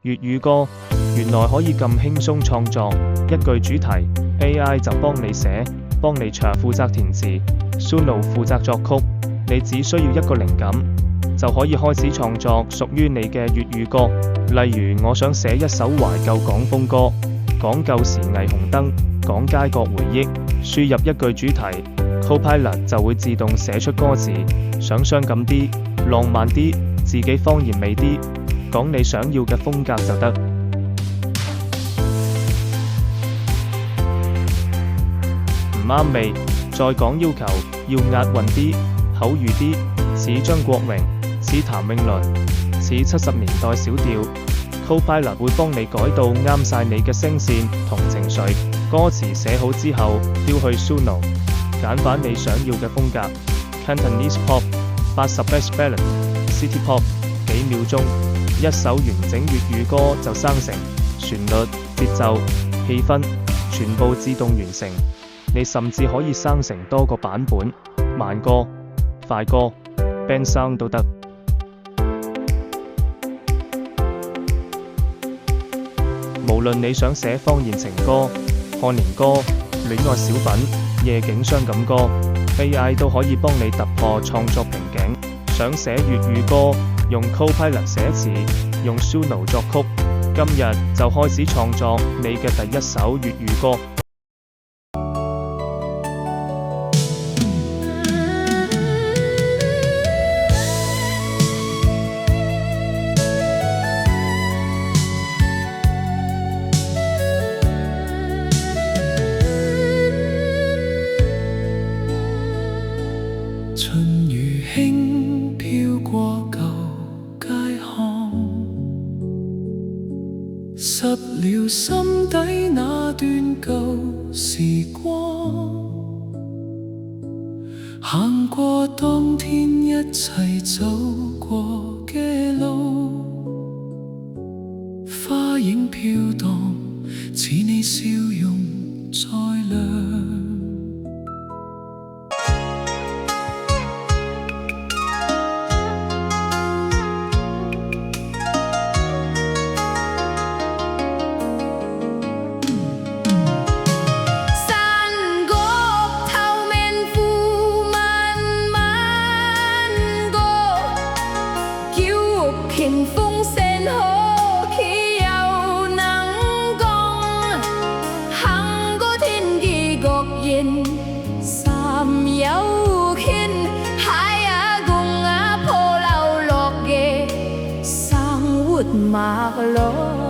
粵語歌原來可以咁輕鬆創作，一句主題 AI 就幫你寫，幫你唱，負責填詞 Suno 負責作曲，你只需要一個靈感，就可以開始創作屬於你嘅粵語歌。例如我想寫一首懷舊港風歌，講舊時霓虹燈，講街角回憶，輸入一句主題 Copilot 就會自動寫出歌詞，想傷感啲，浪漫啲，自己方言味啲，講你想要嘅風格就得。唔啱味，再講要求，要押韻啲，口語啲，似張國榮，似譚詠麟，似70年代小調。Copilot 會幫你改到啱晒你嘅聲線同情緒。歌詞寫好之後，丟去 Suno， 揀返你想要嘅風格 ，Cantonese Pop、80 Best Ballad、City Pop， 幾秒鐘，一首完整粵語歌就生成，旋律、節奏、氣氛，全部自動完成。你甚至可以生成多個版本，慢歌、快歌、band sound 都得。無論你想寫方言情歌、賀年歌、戀愛小品、夜景傷感歌， AI 都可以幫你突破創作瓶頸。想寫粵語歌，用 Copilot 寫詞，用 Suno 作曲，今日就開始創作你嘅第一首粵語歌。春如輕飄過舊街巷，濕了心底那段舊時光，行過當天一齊走過嘅路，花影飄蕩，似你笑容再亮。迎風聲可以又能講，行過天際各現三有牽，海啊公啊破流落嘅生活馬路。